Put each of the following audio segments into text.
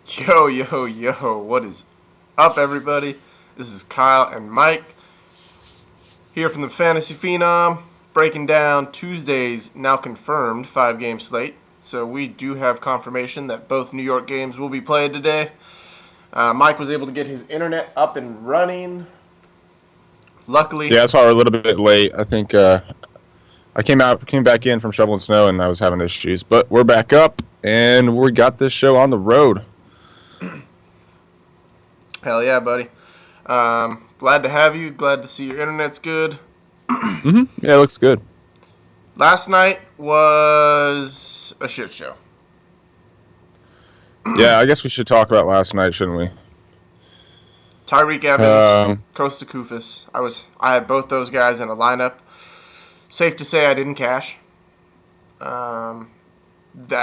Yo, yo, yo, what is up, everybody? This is Kyle and Mike here from the Fantasy Phenom, breaking down Tuesday's now confirmed 5-game slate. So we do have confirmation that both New York games will be played today. Mike was able to get his internet up and running. Luckily, Yeah, that's why we're a little bit late. I think I came back in from shoveling snow, and I was having issues. But we're back up, and we got this show on the road. hell yeah, buddy. Glad to have you. Glad to see your internet's good. Yeah, it looks good. Last night was a shit show. Yeah, I guess we should talk about last night, shouldn't we? Tyreek Evans, Um, Costa Kufis. I had both those guys in a lineup. Safe to say I didn't cash. That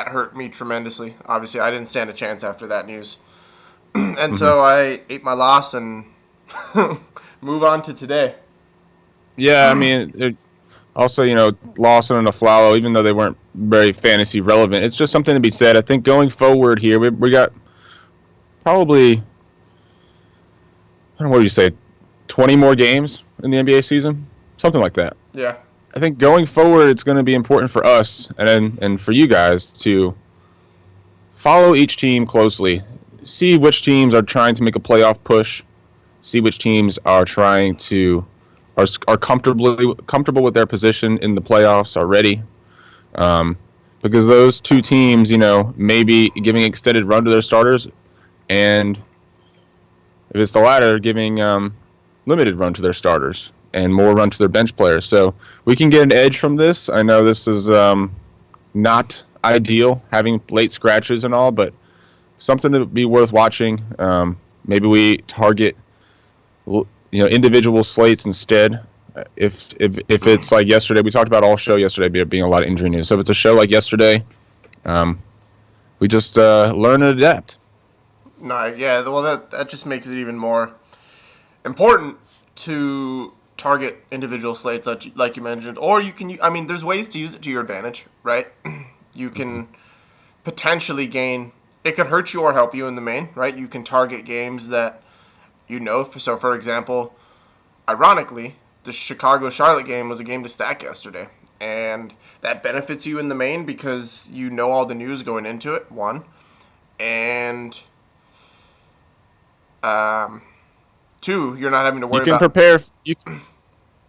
hurt me tremendously. Obviously, I didn't stand a chance after that news. And so I ate my loss and move on to today. yeah, I mean, also, Lawson and Aflalo, even though they weren't very fantasy relevant, it's just something to be said. I think going forward here, we got probably, I don't know, what do you say, 20 more games in the NBA season? Something like that. Yeah. I think going forward, it's going to be important for us and for you guys to follow each team closely. See which teams are trying to make a playoff push. See which teams are trying to are comfortable with their position in the playoffs already. Because those two teams, may be giving extended run to their starters, and if it's the latter, giving limited run to their starters and more run to their bench players. So we can get an edge from this. I know this is not ideal, having late scratches and all, but something to be worth watching. Maybe we target individual slates instead. If it's like yesterday, we talked about all show yesterday being a lot of injury news. So if it's a show like yesterday, we just learn and adapt. No, yeah, well, that just makes it even more important to target individual slates like you mentioned. Or you can, I mean, there's ways to use it to your advantage, right? You can potentially gain, it could hurt you or help you in the main, right? You can target games that so for example, ironically, the Chicago-Charlotte game was a game to stack yesterday. And that benefits you in the main because you know all the news going into it, one. And two, you're not having to worry You can about. prepare.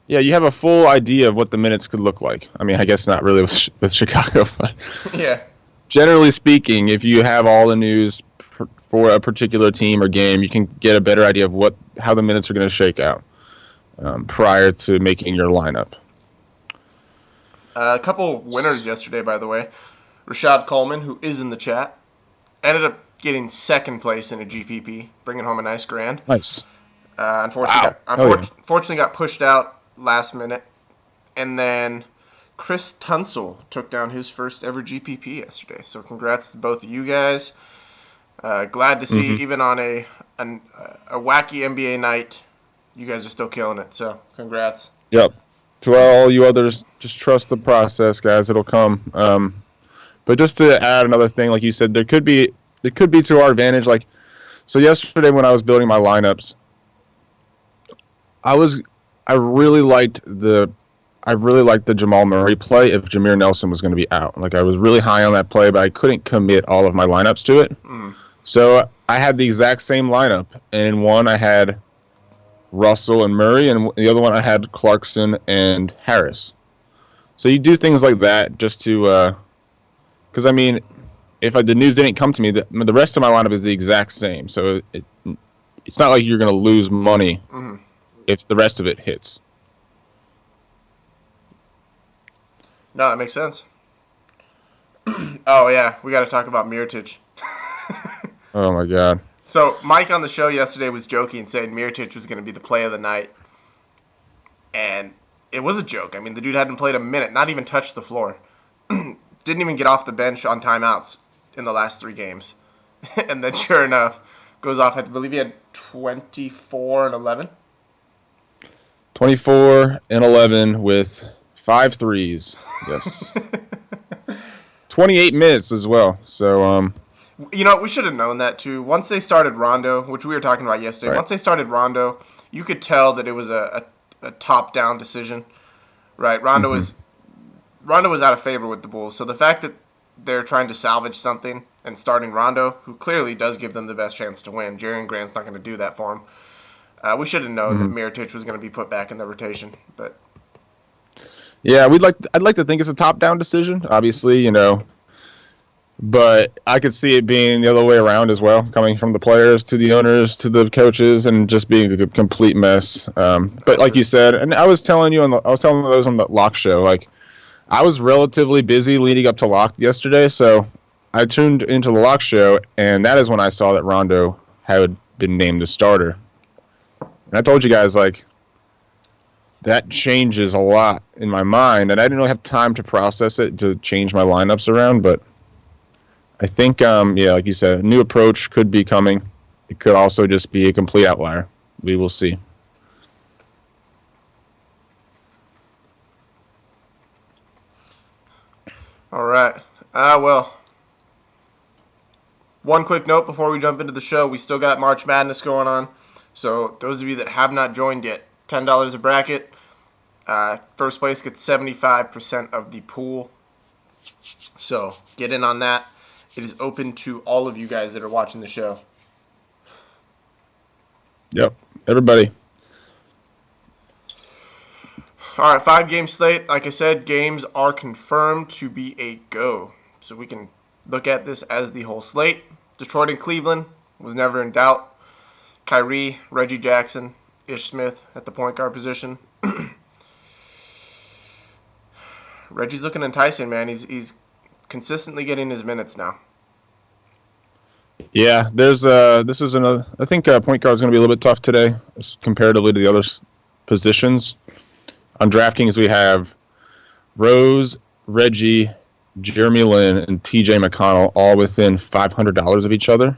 You have a full idea of what the minutes could look like. I mean, I guess not really with Chicago, but Yeah. generally speaking, if you have all the news for a particular team or game, you can get a better idea of how the minutes are going to shake out prior to making your lineup. A couple winners yesterday, by the way. Rashad Coleman, who is in the chat, ended up getting second place in a GPP, bringing home a nice grand. Nice. Unfortunately got pushed out last minute. And then Chris Tunsil took down his first ever GPP yesterday. So congrats to both of you guys. Glad to see, even on a wacky NBA night, you guys are still killing it. So congrats. Yep. To all you others, just trust the process, guys. It'll come. But just to add another thing, like you said, there could be to our advantage. Like, so yesterday when I was building my lineups, I really liked the Jamal Murray play if Jameer Nelson was going to be out. Like, I was really high on that play, but I couldn't commit all of my lineups to it. So I had the exact same lineup, and in one I had Russell and Murray, and the other one I had Clarkson and Harris. So you do things like that just to, because I mean, if the news didn't come to me, the rest of my lineup is the exact same. So it's not like you're going to lose money if the rest of it hits. No, that makes sense. Oh, yeah, we got to talk about Mirotic. Oh, my God. So Mike on the show yesterday was joking, saying Mirotic was going to be the play of the night. And it was a joke. I mean, the dude hadn't played a minute, not even touched the floor. Didn't even get off the bench on timeouts in the last 3 games. And then sure enough, goes off. I believe he had 24 and 11. 24 and 11 with 5 threes. Yes. 28 minutes as well. So We should have known that too. Once they started Rondo, which we were talking about yesterday, Right. once they started Rondo, you could tell that it was a top-down decision, right? Hmm. Rondo was out of favor with the Bulls, so the fact that they're trying to salvage something and starting Rondo, who clearly does give them the best chance to win, Jaren Grant's not going to do that for him. We should have known that Hmm. Mirotic was going to be put back in the rotation, but Yeah, I'd like to think it's a top-down decision. Obviously, but I could see it being the other way around as well, coming from the players to the owners to the coaches, and just being a complete mess. But like you said, and I was telling those on the lock show, like I was relatively busy leading up to lock yesterday, so I tuned into the lock show, and that is when I saw that Rondo had been named the starter. And I told you guys like that changes a lot in my mind, and I didn't really have time to process it to change my lineups around, but I think, yeah, like you said, a new approach could be coming. It could also just be a complete outlier. We will see. all right. Well, one quick note before we jump into the show: we still got March Madness going on. So those of you that have not joined yet, $10 a bracket. First place gets 75% of the pool. So get in on that. It is open to all of you guys that are watching the show. Yep. Everybody. All right, 5 game slate. Like I said, games are confirmed to be a go. So we can look at this as the whole slate. Detroit and Cleveland was never in doubt. Kyrie, Reggie Jackson, Ish Smith at the point guard position. Reggie's looking enticing, man. He's consistently getting his minutes now. Yeah, there's this is another. I think point guard is going to be a little bit tough today, comparatively to the other positions. On DraftKings, we have Rose, Reggie, Jeremy Lin, and T.J. McConnell all within $500 of each other.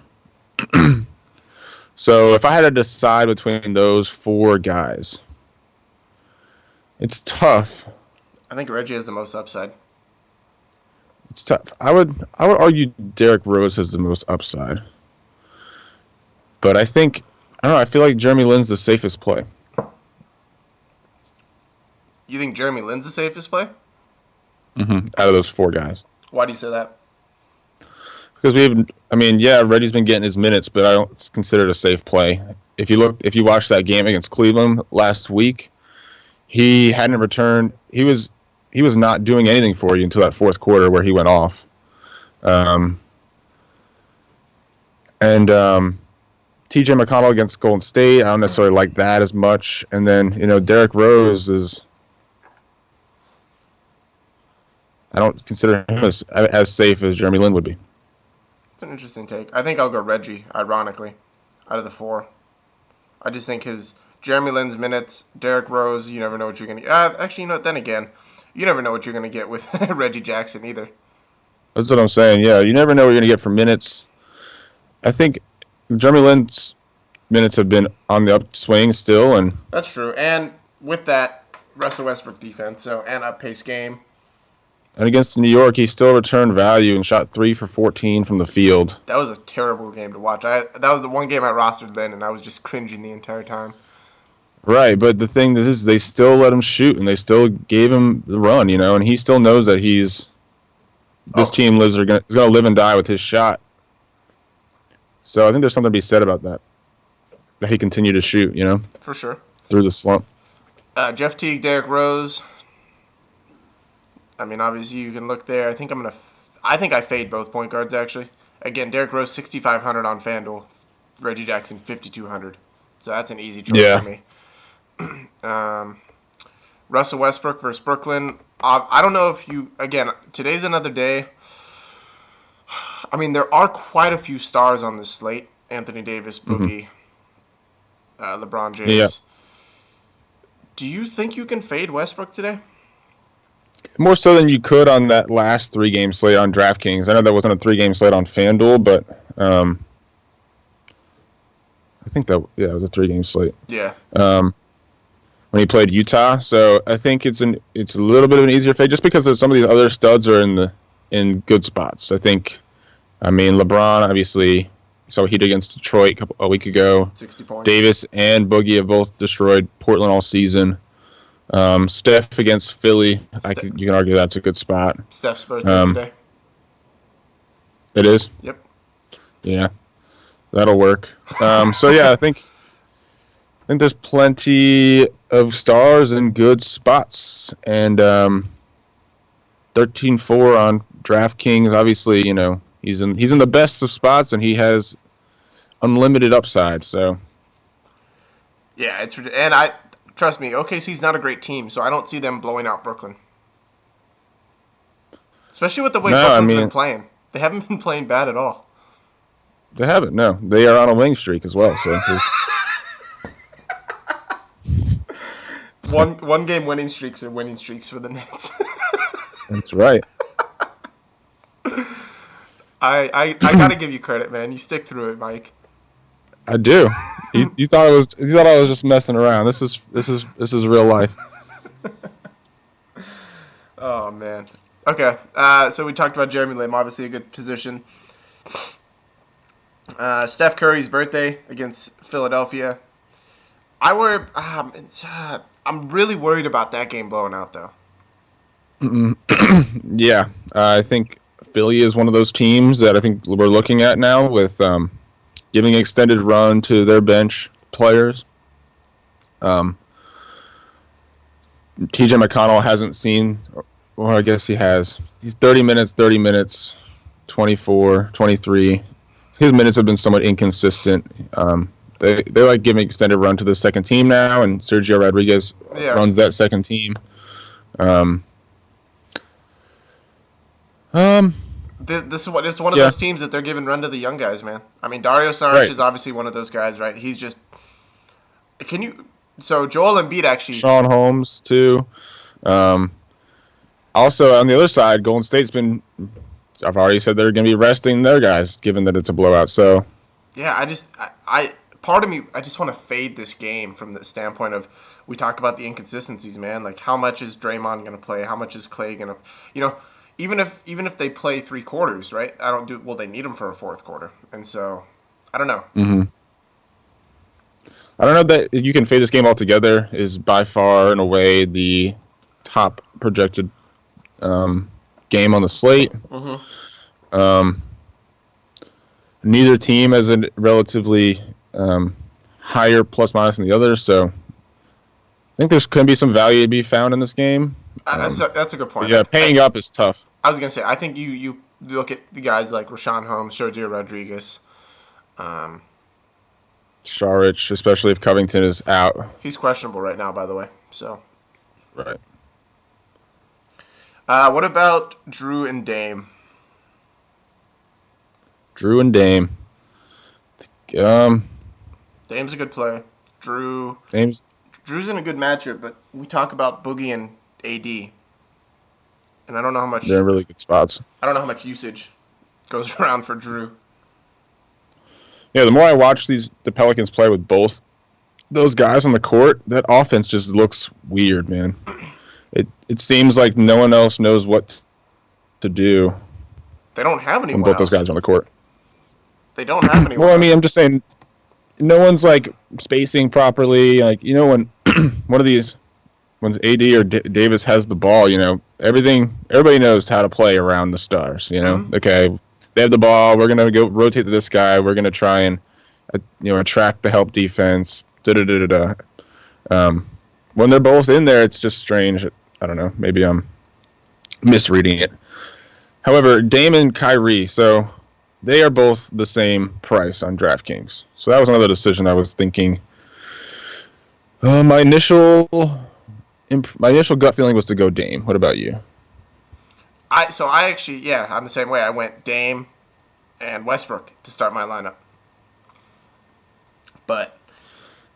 So if I had to decide between those four guys, it's tough. I think Reggie has the most upside. It's tough. I would argue Derrick Rose has the most upside, but I don't know. I feel like Jeremy Lin's the safest play. You think Jeremy Lin's the safest play? Out of those four guys. Why do you say that? Because yeah, Reggie's been getting his minutes, but I don't consider it a safe play. If you watched that game against Cleveland last week, he hadn't returned. He was not doing anything for you until that fourth quarter where he went off. And T.J. McConnell against Golden State, I don't necessarily like that as much. And then Derrick Rose is. I don't consider him as safe as Jeremy Lin would be. It's an interesting take. I think I'll go Reggie, ironically, out of the four. I just think his Jeremy Lin's minutes, Derrick Rose, you never know what you're going to get. Actually, then again, you never know what you're going to get with Reggie Jackson either. That's what I'm saying. Yeah, you never know what you're going to get for minutes. I think Jeremy Lin's minutes have been on the upswing still, and That's true. And with that, Russell Westbrook defense, and up pace game. against New York, he still returned value and shot 3 for 14 from the field. That was a terrible game to watch. That was the one game I rostered then, and I was just cringing the entire time. Right, but the thing is, they still let him shoot, and they still gave him the run, and he still knows that this team is going to live and die with his shot. So I think there's something to be said about that he continued to shoot, For sure. through the slump. Jeff Teague, Derrick Rose. I mean, obviously you can look there. I think I fade both point guards actually. Again, Derrick Rose 6,500 on FanDuel, Reggie Jackson 5,200. So that's an easy choice for me. Russell Westbrook versus Brooklyn. I don't know if today's another day. I mean, there are quite a few stars on this slate. Anthony Davis, Boogie, LeBron James. Yeah. Do you think you can fade Westbrook today? More so than you could on that last 3-game slate on DraftKings. I know that wasn't a 3-game slate on FanDuel, but I think it was a 3-game slate. Yeah. When he played Utah, so I think it's a little bit of an easier fade just because some of these other studs are in good spots. I think I mean, LeBron obviously saw what he did against Detroit a week ago. 60 points. Davis and Boogie have both destroyed Portland all season. Steph against Philly, you can argue that's a good spot. Steph's birthday today. It is? Yep. Yeah, that'll work. So yeah, I think there's plenty of stars and good spots, and 13-4 on DraftKings. Obviously, he's in the best of spots, and he has unlimited upside. So yeah, trust me, OKC's not a great team, so I don't see them blowing out Brooklyn, especially with the way Brooklyn's been playing. They haven't been playing bad at all. They haven't. No, they are on a winning streak as well. So. One game winning streaks are winning streaks for the Nets. That's right. I gotta give you credit, man. You stick through it, Mike. I do. You thought I was just messing around. This is real life. Oh man. Okay. So we talked about Jeremy Lamb, obviously a good position. Steph Curry's birthday against Philadelphia. I'm really worried about that game blowing out, though. Yeah, I think Philly is one of those teams that I think we're looking at now with giving an extended run to their bench players. TJ McConnell hasn't seen, or I guess he has. He's 30 minutes, 24, 23. His minutes have been somewhat inconsistent. They like giving extended run to the second team now, and Sergio Rodriguez runs that second team. It's one of those teams that they're giving run to the young guys, man. I mean, Dario Saric is obviously one of those guys, right? He's just. So Joel Embiid actually. Sean Holmes too. Also on the other side, Golden State's been. I've already said they're going to be resting their guys, given that it's a blowout. So. Yeah, part of me, I just want to fade this game from the standpoint of we talk about the inconsistencies, man. Like how much is Draymond going to play? How much is Clay going to, even if they play 3 quarters, right? They need them for a 4th quarter, and so I don't know. Mm-hmm. I don't know that you can fade this game altogether. Is by far and away the top projected game on the slate. Mm-hmm. Neither team has a relatively higher plus minus than the other, so I think there's going to be some value to be found in this game. That's a good point. Yeah, paying up is tough. I was going to say, I think you look at the guys like Rashawn Holmes, Sergio Rodriguez. Saric, especially if Covington is out. He's questionable right now, by the way. So. Right. What about Drew and Dame? Drew and Dame. Dame's a good player. Drew's in a good matchup, but we talk about Boogie and AD, and I don't know how much. They're in really good spots. I don't know how much usage goes around for Drew. Yeah, the more I watch the Pelicans play with both those guys on the court, that offense just looks weird, man. It seems like no one else knows what to do. They don't have anyone when both those guys are on the court. They don't have anyone. Well, I mean, I'm just saying, no one's like spacing properly. Like when when AD or Davis has the ball, everybody knows how to play around the stars. Mm-hmm. Okay, they have the ball. We're gonna go rotate to this guy. We're gonna try and attract the help defense. When they're both in there, it's just strange. I don't know. Maybe I'm misreading it. However, Dame and Kyrie, so they are both the same price on DraftKings. So that was another decision I was thinking. My initial gut feeling was to go Dame. What about you? I actually, I'm the same way. I went Dame and Westbrook to start my lineup. But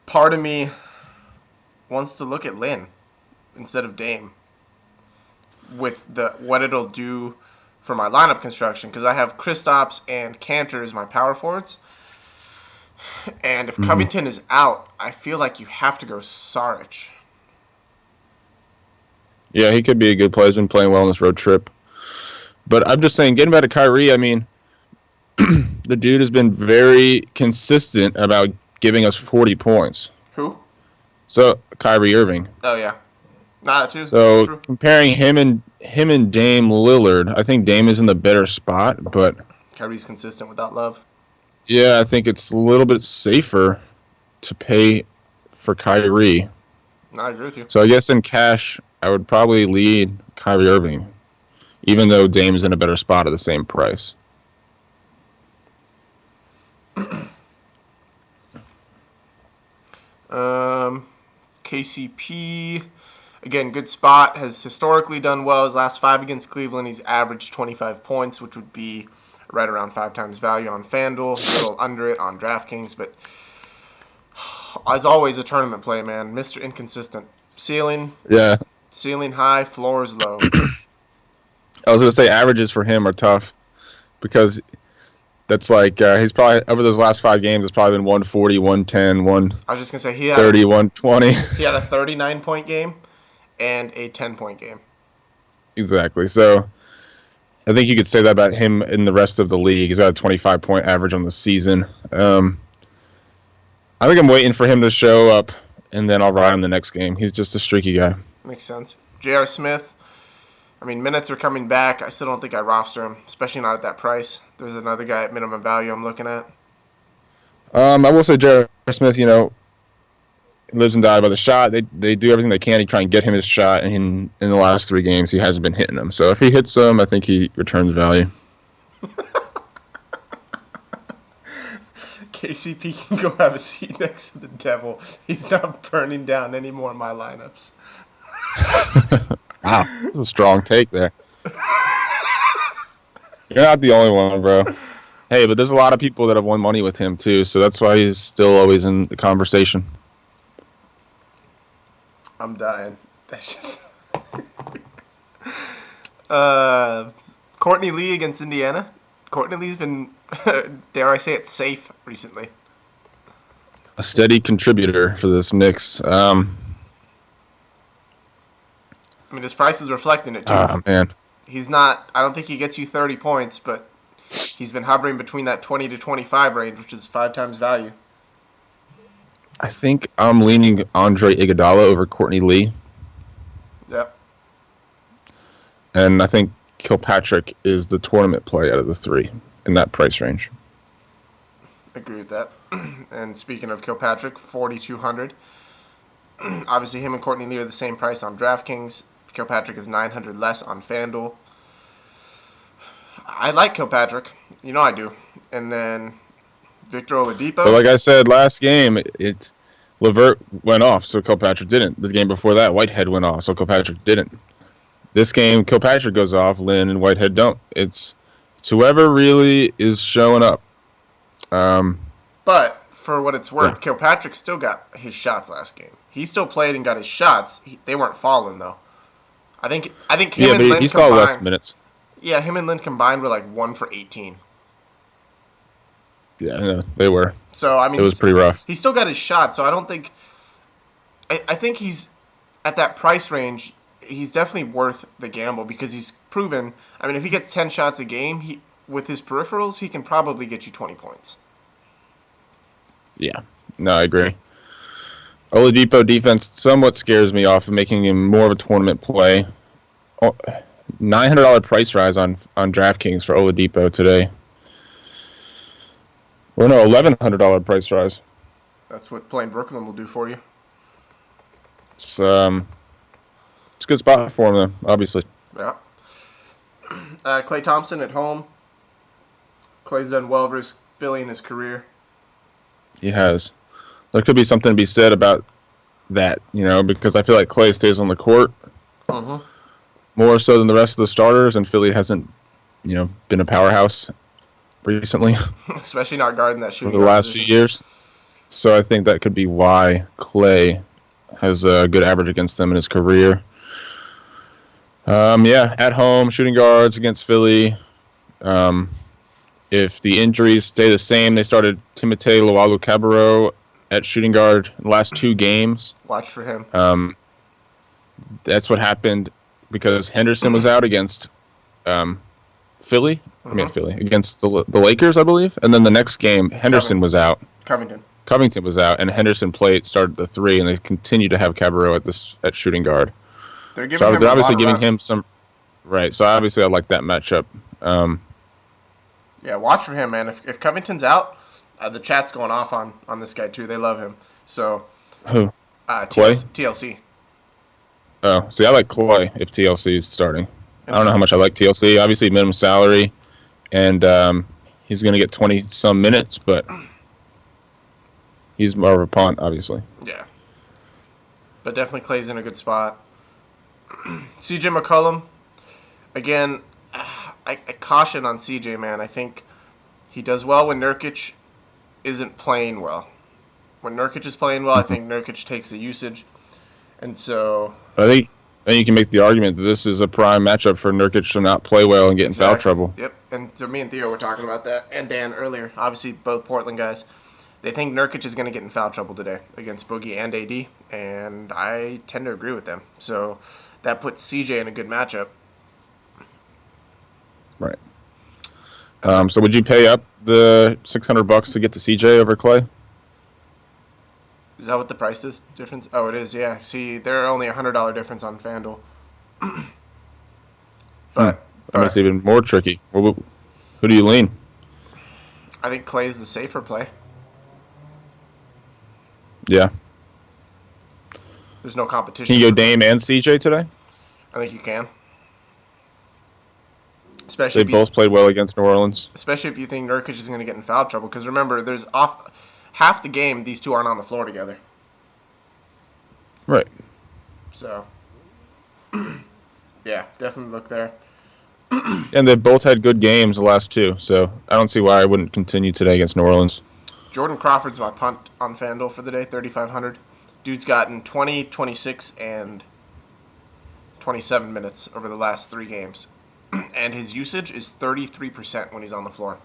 part of me wants to look at Lin instead of Dame with what it'll do for my lineup construction, because I have Kristaps and Kanter as my power forwards. And if Covington is out, I feel like you have to go Saric. Yeah, he could be a good player. He's been playing well on this road trip. But I'm just saying, getting back to Kyrie, I mean, the dude has been very consistent about giving us 40 points. Who? So Kyrie Irving. Oh yeah. Nah, that's true. That's So true. comparing him and Dame Lillard, I think Dame is in the better spot, but Kyrie's consistent without Love. yeah, I think it's a little bit safer to pay for Kyrie. No, I agree with you. So I guess in cash, I would probably lead Kyrie Irving, even though Dame's in a better spot at the same price. KCP, again, good spot. Has historically done well. His last 5 against Cleveland, he's averaged 25 points, which would be right around 5 times value on FanDuel. A little under it on DraftKings, but as always, a tournament play, man. Mr. Inconsistent. Ceiling high, floors low. I was going to say averages for him are tough because that's like he's probably over those last 5 games. It's probably been 140, 110, I was just gonna say 120. He had a 39-point game and a 10-point game. Exactly. So I think you could say that about him in the rest of the league. He's got a 25-point average on the season. I think I'm waiting for him to show up, and then I'll ride him the next game. He's just a streaky guy. Makes sense. J.R. Smith. I mean, minutes are coming back. I still don't think I roster him, especially not at that price. There's another guy at minimum value I'm looking at. I will say J.R. Smith, lives and dies by the shot. They do everything they can to try and get him his shot, and in the last 3 games, he hasn't been hitting them. So if he hits them, I think he returns value. KCP can go have a seat next to the devil. He's not burning down any more of my lineups. Wow, this is a strong take there. You're not the only one, bro. Hey, but there's a lot of people that have won money with him, too, so that's why he's still always in the conversation. I'm dying. That shit's... Courtney Lee against Indiana. Courtney Lee's been, dare I say it, safe recently. A steady contributor for this Knicks. I mean, his price is reflecting it, too. Man. He's not, I don't think he gets you 30 points, but he's been hovering between that 20 to 25 range, which is 5 times value. I think I'm leaning Andre Iguodala over Courtney Lee. Yep. And I think Kilpatrick is the tournament play out of the 3 in that price range. Agree with that. And speaking of Kilpatrick, 4,200. Obviously, him and Courtney Lee are the same price on DraftKings. Kilpatrick is 900 less on FanDuel. I like Kilpatrick. You know I do. And then Victor Oladipo. But like I said last game, LeVert went off, so Kilpatrick didn't. The game before that, Whitehead went off, so Kilpatrick didn't. This game, Kilpatrick goes off, Lynn and Whitehead don't. It's whoever really is showing up. But for what it's worth, Kilpatrick still got his shots last game. He still played and got his shots. They weren't falling though. I think him and Lynn he saw combined, less minutes. Yeah, him and Lynn combined were like 1 for 18. Yeah, they were. So I mean, it was pretty rough. He still got his shot, so I don't think. I think he's at that price range. He's definitely worth the gamble because he's proven. I mean, if he gets 10 shots a game, with his peripherals, he can probably get you 20 points. Yeah, no, I agree. Oladipo defense somewhat scares me off of making him more of a tournament play. $900 price rise on DraftKings for Oladipo today. Or no, $1,100 price rise. That's what playing Brooklyn will do for you. It's a good spot for him, though, obviously. Yeah. Klay Thompson at home. Klay's done well versus Philly in his career. He has. There could be something to be said about that, because I feel like Klay stays on the court more so than the rest of the starters, and Philly hasn't, been a powerhouse recently. Especially not guarding that shooting. For the last few years. So I think that could be why Klay has a good average against them in his career. At home, shooting guards against Philly. If the injuries stay the same, they started Timothé Luwawu-Cabarrot at shooting guard in the last 2 games. Watch for him. That's what happened because Henderson was out against Philly. Mm-hmm. Philly against the Lakers, I believe. And then the next game, Henderson was out. Covington. Covington was out, and Henderson started the three, and they continue to have Cabarrot at shooting guard. They're giving So him they're a lot obviously of giving run. him some right. So obviously I like that matchup. Yeah, watch for him, man. If Covington's out, the chat's going off on this guy too. They love him. So Who? Clay? TLC. Oh, see, I like Clay if TLC is starting. I don't know how Interesting. much I like TLC. Obviously, minimum salary, and he's going to get 20-some minutes, but he's more of a punt, obviously. Yeah, but definitely Clay's in a good spot. CJ McCollum, again, I caution on CJ, man. I think he does well when Nurkic isn't playing well. When Nurkic is playing well, I Mhm. think Nurkic takes the usage, and so I think you can make the argument that this is a prime matchup for Nurkic to not play well and get in foul exactly. trouble. Yep. And so me and Theo were talking about that, and Dan earlier. Obviously, both Portland guys. They think Nurkic is going to get in foul trouble today against Boogie and AD, and I tend to agree with them. So that puts CJ in a good matchup. Right. So would you pay up the $600 to get to CJ over Clay? Is that what the price is difference? Oh, it is. Yeah. See, they're only $100 difference on FanDuel. But That makes it even more tricky. Who do you lean? I think Clay is the safer play. Yeah. There's no competition. Can you go Dame and CJ today? I think you can. They Especially both played well against New Orleans. if you think Nurkic is going to get in foul trouble. Because remember, there's half the game these two aren't on the floor together. Right. So, yeah, definitely look there. And they both had good games the last two, so I don't see why I wouldn't continue today against New Orleans. Jordan Crawford's my punt on FanDuel for the day, 3,500. Dude's gotten 20, 26, and 27 minutes over the last 3 games. And his usage is 33% when he's on the floor.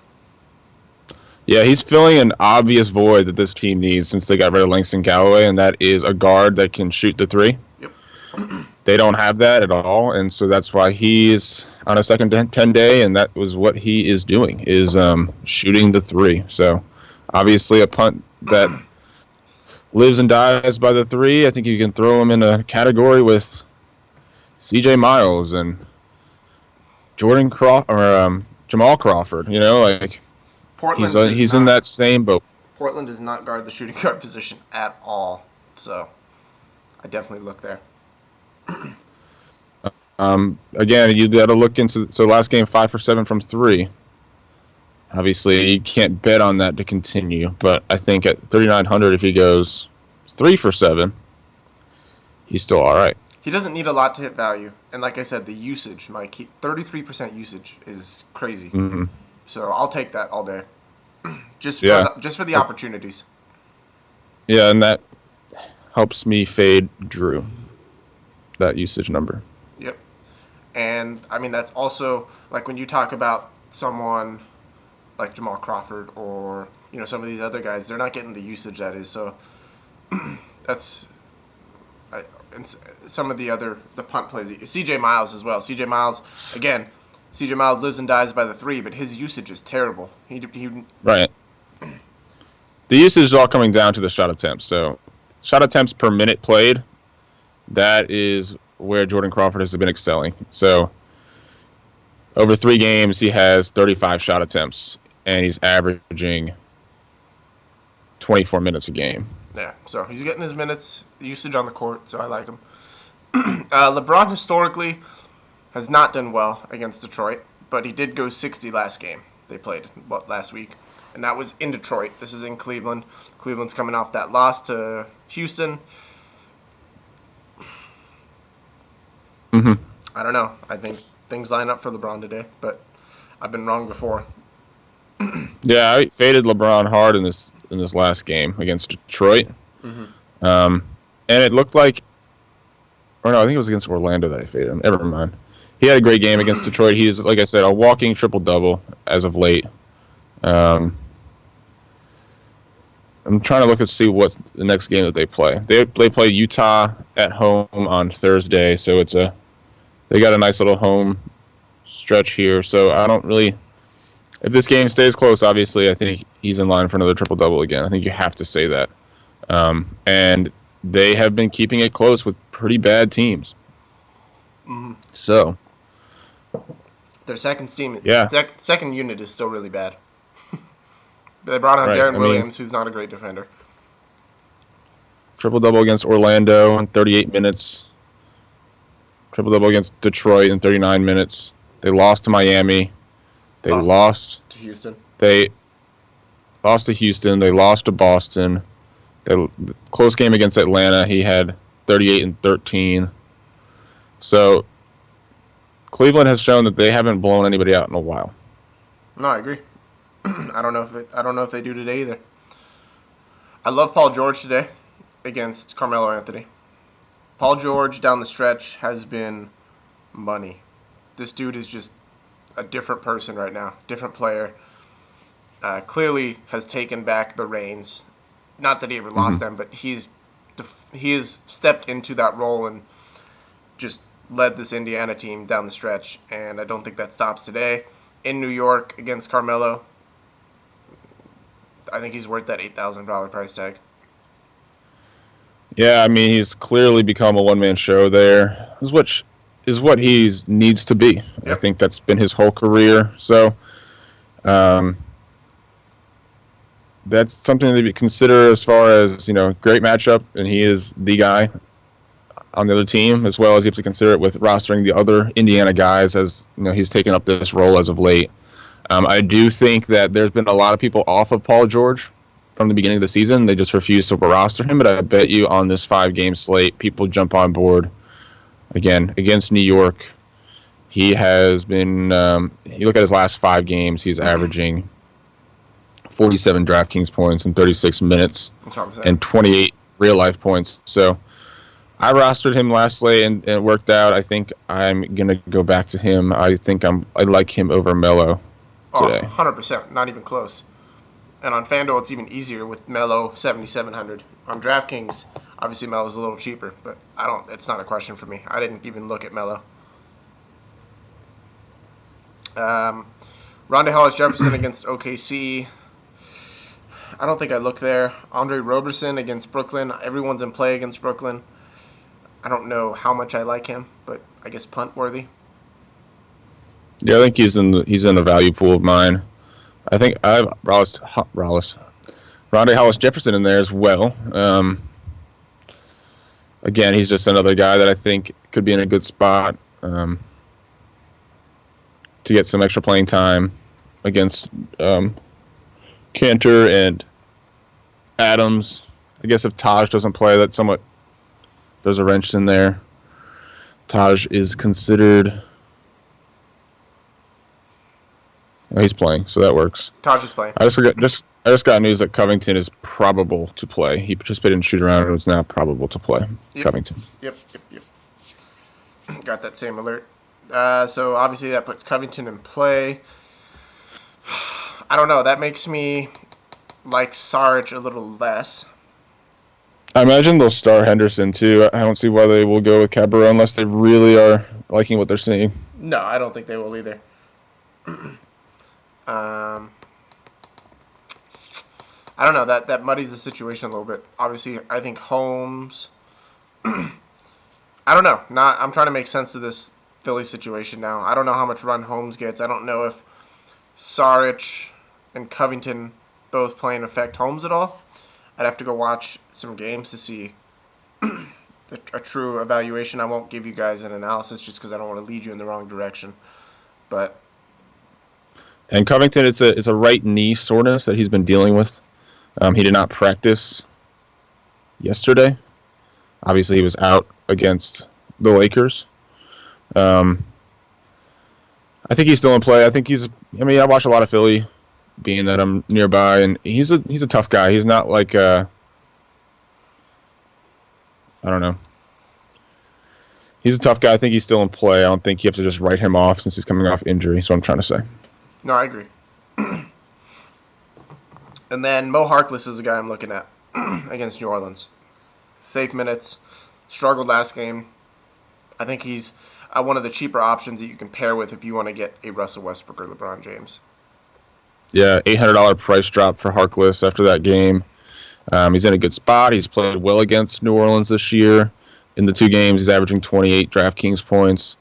Yeah, he's filling an obvious void that this team needs since they got rid of Langston Galloway, and that is a guard that can shoot the three. Yep. They don't have that at all, and so that's why he's on a second 10 day, and that was what he is doing, is shooting the three. So obviously a punt that lives and dies by the three. I think you can throw him in a category with CJ Miles and Jamal Crawford. You know, like he's in that same boat. Portland does not guard the shooting guard position at all. So I definitely look there. Again, you got to look into. So last game, 5 for 7 from three. Obviously, you can't bet on that to continue, but I think at 3,900, if he goes 3 for 7, he's still all right. He doesn't need a lot to hit value, and like I said, the usage, Mike, 33% usage is crazy. Mm-hmm. So I'll take that all day, just for the opportunities. Yeah, and that helps me fade Drew. That usage number. Yep. And I mean that's also like when you talk about someone like Jamal Crawford or some of these other guys, they're not getting the usage that is. So that's and some of the punt plays. CJ Miles as well. CJ Miles again. CJ Miles lives and dies by the three, but his usage is terrible. He Right. The usage is all coming down to the shot attempts. So shot attempts per minute played, that is where Jordan Crawford has been excelling. So over 3 games, he has 35 shot attempts, and he's averaging 24 minutes a game. Yeah, so he's getting his minutes, usage on the court, so I like him. LeBron historically has not done well against Detroit, but he did go 60 last game they played last week, and that was in Detroit. This is in Cleveland. Cleveland's coming off that loss to Houston. Mm-hmm. I don't know. I think things line up for LeBron today, but I've been wrong before. Yeah, I faded LeBron hard in this last game against Detroit. Mm-hmm. And it looked like, or no, I think it was against Orlando that I faded him. Never mind. He had a great game against Detroit. He's, like I said, a walking triple-double as of late. I'm trying to look and see what's the next game that they play. They play Utah at home on Thursday, so they got a nice little home stretch here. So I don't really. If this game stays close, obviously, I think he's in line for another triple double again. I think you have to say that. And they have been keeping it close with pretty bad teams. Mm-hmm. So Their second team, yeah, second unit is still really bad. They brought on right. Darren I mean, Williams, who's not a great defender. triple double against Orlando in 38 minutes. Triple double against Detroit in 39 minutes. They lost to Miami. They lost to Houston. They lost to Houston. They lost to Boston. The close game against Atlanta, he had 38 and 13. So Cleveland has shown that they haven't blown anybody out in a while. No, I agree. I don't know if they do today either. I love Paul George today against Carmelo Anthony. Paul George down the stretch has been money. This dude is just a different person right now, different player. Clearly has taken back the reins. Not that he ever lost them, but he has stepped into that role and just led this Indiana team down the stretch. And I don't think that stops today. In New York against Carmelo, I think he's worth that $8,000 price tag. Yeah, I mean, he's clearly become a one-man show there, which is what he needs to be. Yep. I think that's been his whole career. So that's something to consider as far as, great matchup, and he is the guy on the other team, as well as you have to consider it with rostering the other Indiana guys, as he's taken up this role as of late. I do think that there's been a lot of people off of Paul George from the beginning of the season. They just refuse to roster him, but I bet you on this 5-game slate, people jump on board. Again, against New York, he has been, you look at his last 5 games, he's averaging 47 DraftKings points in 36 minutes and 28 real-life points. So I rostered him last slate, and it worked out. I think I'm going to go back to him. I think I like him over Melo today. 100%, not even close. And on FanDuel, it's even easier with Melo 7,700. On DraftKings, obviously Melo's a little cheaper, but it's not a question for me. I didn't even look at Melo. Rondae Hollis-Jefferson against OKC. I don't think I look there. Andre Roberson against Brooklyn. Everyone's in play against Brooklyn. I don't know how much I like him, but I guess punt worthy. Yeah, I think he's in the value pool of mine. I think I have Rondae Hollis-Jefferson in there as well. Again, he's just another guy that I think could be in a good spot to get some extra playing time against Cantor and Adams. I guess if Taj doesn't play, that somewhat there's a wrench in there. Taj is considered. Oh, he's playing, so that works. Taj is playing. I just got news that Covington is probable to play. He participated in shoot around and is now probable to play. Yep. Covington. Yep. Got that same alert. So obviously that puts Covington in play. I don't know. That makes me like Sarge a little less. I imagine they'll start Henderson too. I don't see why they will go with Cabarrot unless they really are liking what they're seeing. No, I don't think they will either. I don't know. That muddies the situation a little bit. Obviously, I think Holmes. I don't know. I'm trying to make sense of this Philly situation now. I don't know how much run Holmes gets. I don't know if Saric and Covington both play and affect Holmes at all. I'd have to go watch some games to see a true evaluation. I won't give you guys an analysis just because I don't want to lead you in the wrong direction. But and Covington, it's a right knee soreness that he's been dealing with. He did not practice yesterday. Obviously, he was out against the Lakers. I think he's still in play. I watch a lot of Philly, being that I'm nearby, and he's a tough guy. He's not like I don't know. He's a tough guy. I think he's still in play. I don't think you have to just write him off since he's coming off injury. That's what I'm trying to say. No, I agree. And then Mo Harkless is the guy I'm looking at against New Orleans. Safe minutes. Struggled last game. I think one of the cheaper options that you can pair with if you want to get a Russell Westbrook or LeBron James. Yeah, $800 price drop for Harkless after that game. He's in a good spot. He's played well against New Orleans this year. In the 2 games, he's averaging 28 DraftKings points.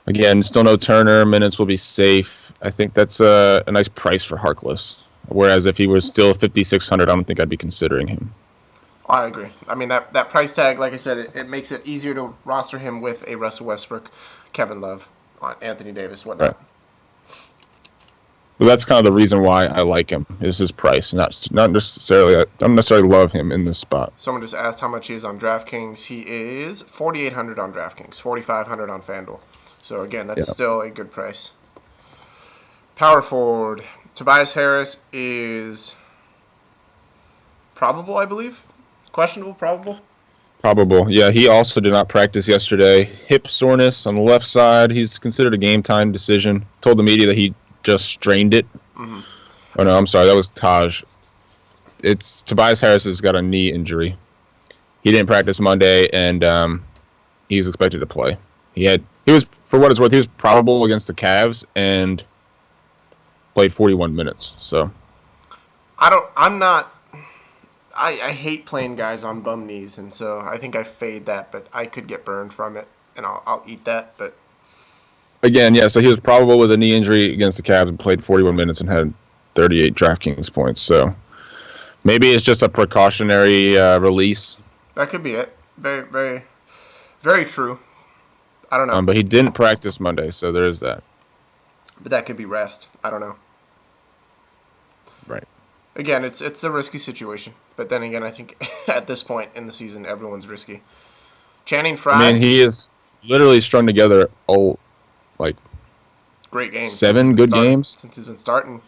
Again, still no Turner. Minutes will be safe. I think that's a nice price for Harkless. Whereas if he was still 5,600, I don't think I'd be considering him. I agree. I mean, that price tag, like I said, it makes it easier to roster him with a Russell Westbrook, Kevin Love, Anthony Davis, whatnot. Right. But that's kind of the reason why I like him, is his price. Not necessarily, I don't necessarily love him in this spot. Someone just asked how much he is on DraftKings. He is $4,800 on DraftKings, $4,500 on FanDuel. So, again, that's still a good price. Power forward. Tobias Harris is probable, I believe. Questionable, probable. Probable. Yeah, he also did not practice yesterday. Hip soreness on the left side. He's considered a game time decision. Told the media that he just strained it. Mm-hmm. Oh, no, I'm sorry. That was Taj. It's Tobias Harris has got a knee injury. He didn't practice Monday, and he's expected to play. He was, for what it's worth, he was probable against the Cavs and played 41 minutes. So I hate playing guys on bum knees, and so I think I fade that, but I could get burned from it, and I'll eat that. But again, yeah, so he was probable with a knee injury against the Cavs and played 41 minutes and had 38 DraftKings points. So maybe it's just a precautionary release. That could be it. Very, very, very true. I don't know. But he didn't practice Monday, so there is that. But that could be rest. I don't know. Right. Again, it's a risky situation. But then again, I think at this point in the season, everyone's risky. Channing Frye. I mean, he is literally strung together great games. 7 good games since he's been starting.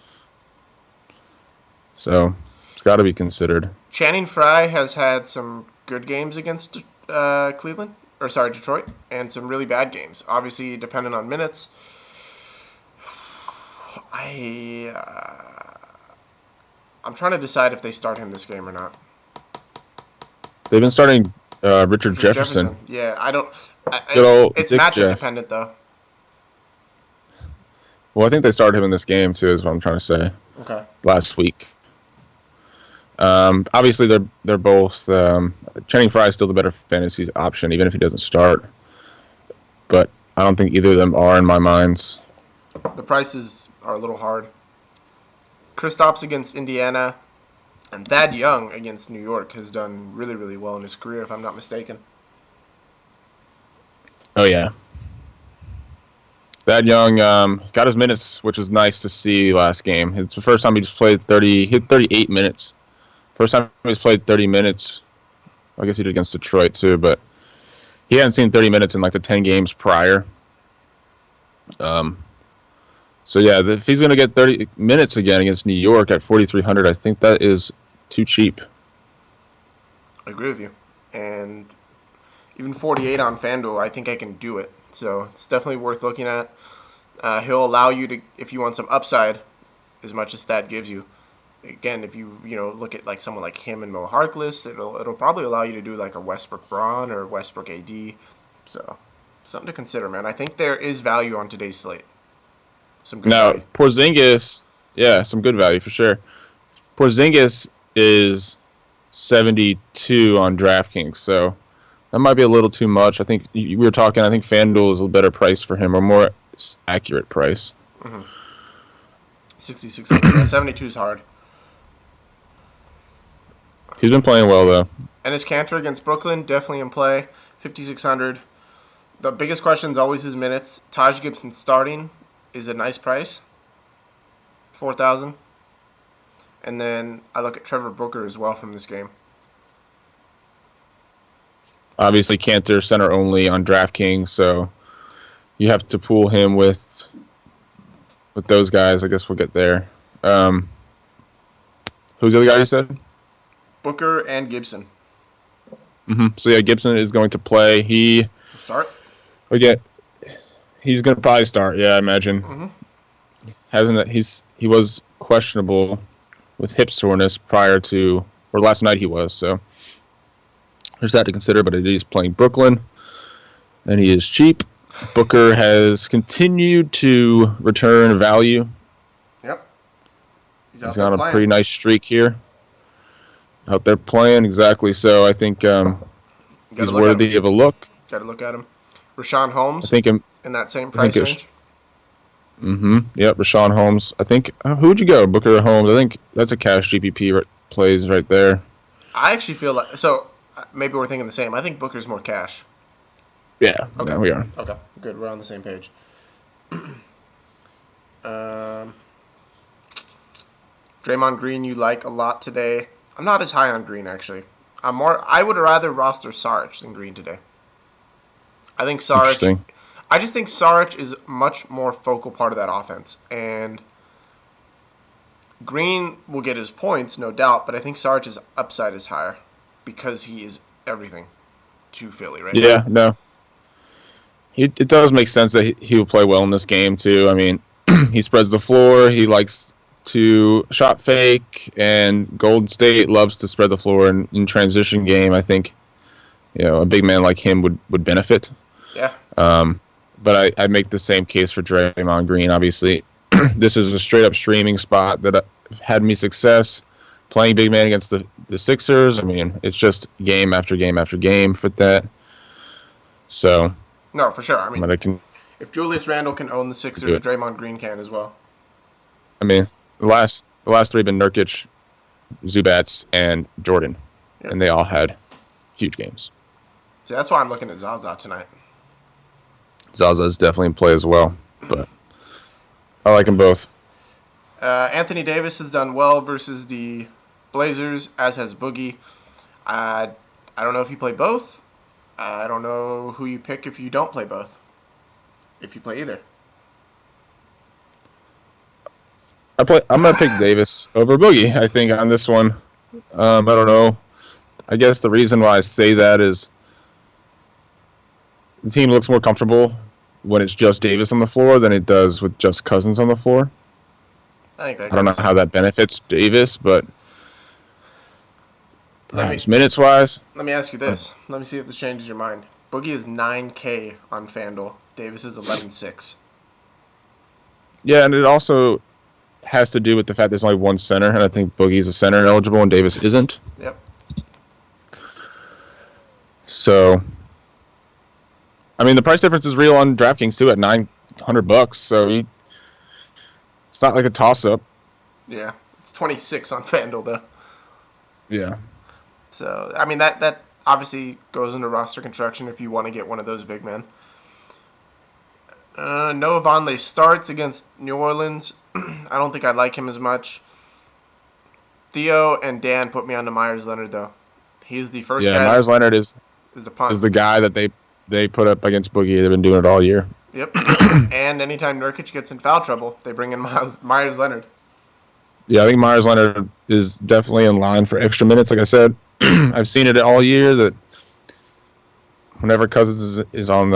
So it's got to be considered. Channing Frye has had some good games against Detroit, and some really bad games. Obviously, dependent on minutes. I'm trying to decide if they start him this game or not. They've been starting Richard Jefferson. Yeah, I don't. It's Dick matchup Jeff. dependent though. Well, I think they started him in this game too. Is what I'm trying to say. Okay. Last week. Obviously, they're both. Channing Frye is still the better fantasy option, even if he doesn't start. But I don't think either of them are in my minds. The prices are a little hard. Kristaps against Indiana, and Thad Young against New York has done really, really well in his career, if I'm not mistaken. Oh yeah. Thad Young got his minutes, which is nice to see last game. It's the first time he just played 38 minutes. First time he's played 30 minutes. I guess he did against Detroit too, but he hadn't seen 30 minutes in like the 10 games prior. So yeah, if he's going to get 30 minutes again against New York at 4,300, I think that is too cheap. I agree with you. And even 48 on FanDuel, I think I can do it. So it's definitely worth looking at. He'll allow you to, if you want some upside, as much as that gives you. Again, if you look at like someone like him and Mo Harkless, it'll probably allow you to do like a Westbrook Braun or Westbrook AD. So something to consider, man. I think there is value on today's slate. Some good value. Porzingis, yeah, some good value for sure. Porzingis is 72 on DraftKings, so that might be a little too much. I think we were talking. I think FanDuel is a better price for him, or more accurate price. 66. Yeah, 72 is hard. He's been playing well though. And his Cantor against Brooklyn definitely in play. 5,600. The biggest question is always his minutes. Taj Gibson starting is a nice price. 4,000. And then I look at Trevor Booker as well from this game. Obviously, Cantor center only on DraftKings, so you have to pool him with those guys. I guess we'll get there. Who's the other guy you said? Booker and Gibson. So yeah, Gibson is going to play. Start? He's going to probably start. Yeah, I imagine. He was questionable with hip soreness last night he was. So there's that to consider. But he's playing Brooklyn, and he is cheap. Booker has continued to return value. Yep. He's out He's there on a playing. pretty nice streak here. Out there playing, exactly. So I think he's worthy of a look. Got to look at him. Rashawn Holmes I think in that same price range. Yep, Rashawn Holmes. I think who would you go, Booker or Holmes? I think that's a cash GPP plays right there. I actually feel like maybe we're thinking the same. I think Booker's more cash. Yeah, Okay, we are. Okay, good. We're on the same page. Draymond Green, you like a lot today. I'm not as high on Green actually. I would rather roster Saric than Green today. I think Saric. Interesting. I just think Saric is much more focal part of that offense, and Green will get his points, no doubt. But I think Saric's upside is higher because he is everything to Philly right now. Yeah, no. It does make sense that he will play well in this game too. I mean, he spreads the floor. He likes to shot fake, and Golden State loves to spread the floor in transition game. I think, a big man like him would benefit. Yeah. But I make the same case for Draymond Green. Obviously, this is a straight up streaming spot that had me success playing big man against the Sixers. I mean, it's just game after game after game for that. So. No, for sure. I mean, if Julius Randle can own the Sixers, Draymond Green can as well. I mean, the last three have been Nurkic, Zubats, and Jordan, and they all had huge games. See, that's why I'm looking at Zaza tonight. Zaza's definitely in play as well, but I like them both. Anthony Davis has done well versus the Blazers, as has Boogie. I don't know if you play both. I don't know who you pick if you don't play both. If you play either. I'm going to pick Davis over Boogie, I think, on this one. I don't know. I guess the reason why I say that is the team looks more comfortable when it's just Davis on the floor than it does with just Cousins on the floor. I don't know how that benefits Davis, but perhaps minutes-wise. Let me ask you this. Let me see if this changes your mind. Boogie is 9K on FanDuel. Davis is 11.6. Yeah, and it also has to do with the fact there's only one center, and I think Boogie's a center eligible and Davis isn't. Yep. So, I mean, the price difference is real on DraftKings too at $900. So it's not like a toss-up. Yeah, it's 26 on FanDuel though. Yeah. So I mean that obviously goes into roster construction if you want to get one of those big men. Noah Vonleh starts against New Orleans. I don't think I like him as much. Theo and Dan put me on to Myers Leonard though. He's the first guy. Yeah, Myers Leonard is the guy that they put up against Boogie. They've been doing it all year. Yep. And anytime Nurkic gets in foul trouble, they bring in Myers Leonard. Yeah, I think Myers Leonard is definitely in line for extra minutes. Like I said, I've seen it all year that whenever Cousins is on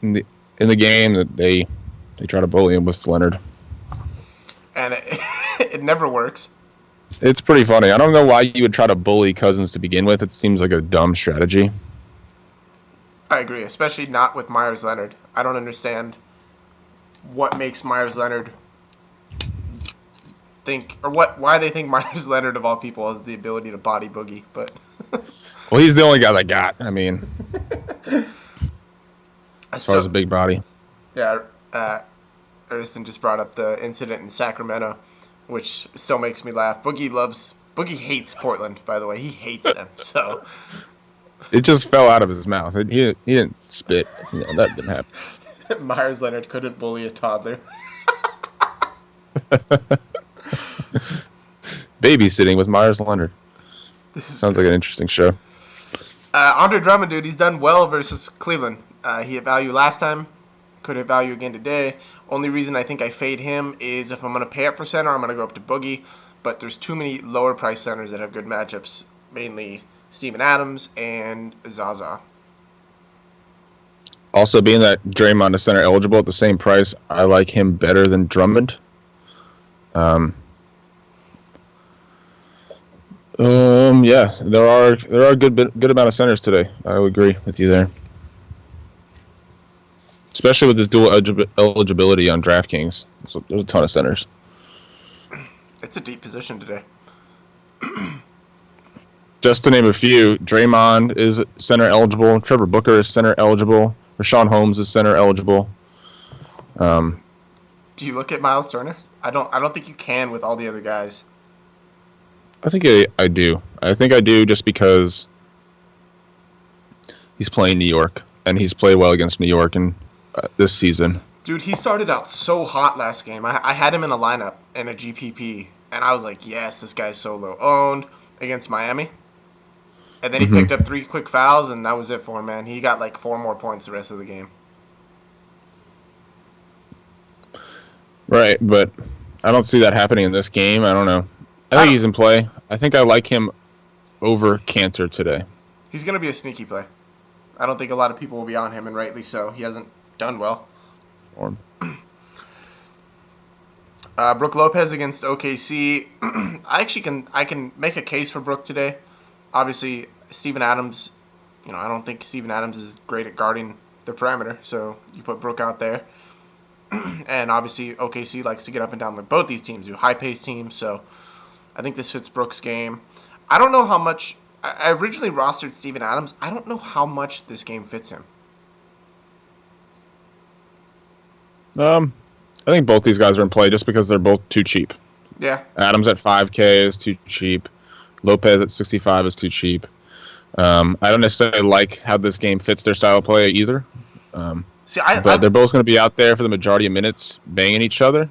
in the game, that they try to bully him with Leonard. And it never works. It's pretty funny. I don't know why you would try to bully Cousins to begin with. It seems like a dumb strategy. I agree, especially not with Myers Leonard. I don't understand what makes Myers Leonard why they think Myers Leonard of all people has the ability to body Boogie, but well, he's the only guy they got. I mean, as far as a big body. Yeah, Ariston just brought up the incident in Sacramento, which still makes me laugh. Boogie hates Portland, by the way. He hates them, so it just fell out of his mouth. He didn't spit. That didn't happen. Myers Leonard couldn't bully a toddler. Babysitting with Myers Leonard. Sounds like an interesting show. Andre Drummond, dude, he's done well versus Cleveland. He had value last time. Could have value again today. Only reason I think I fade him is if I'm going to pay up for center, I'm going to go up to Boogie. But there's too many lower price centers that have good matchups. Mainly Steven Adams and Zaza. Also, being that Draymond is center eligible at the same price, I like him better than Drummond. Yeah, there are a good amount of centers today. I would agree with you there. especially with this dual eligibility on DraftKings. So there's a ton of centers. It's a deep position today. Just to name a few, Draymond is center eligible. Trevor Booker is center eligible. Rashawn Holmes is center eligible. Do you look at Miles Turner? I don't think you can with all the other guys. I think I do. I think I do just because he's playing New York, and he's played well against New York in this season. Dude, he started out so hot last game. I had him in a lineup in a GPP, and I was like, yes, this guy's so low owned against Miami. And then he picked up 3 quick fouls, and that was it for him, man. He got like 4 more points the rest of the game. Right, but I don't see that happening in this game. I don't know. I think he's in play. I think I like him over Cantor today. He's going to be a sneaky play. I don't think a lot of people will be on him, and rightly so. He hasn't done well. Form. Brook Lopez against OKC. I can make a case for Brook today. Obviously, Steven Adams, I don't think Steven Adams is great at guarding the perimeter, so you put Brook out there. And obviously, OKC likes to get up and down. Both these teams do high-paced teams, so I think this fits Brook's game. I don't know how much. I originally rostered Steven Adams. I don't know how much this game fits him. I think both these guys are in play just because they're both too cheap. Yeah. Adams at 5K is too cheap. Lopez at 65 is too cheap. I don't necessarily like how this game fits their style of play either. But they're both going to be out there for the majority of minutes banging each other.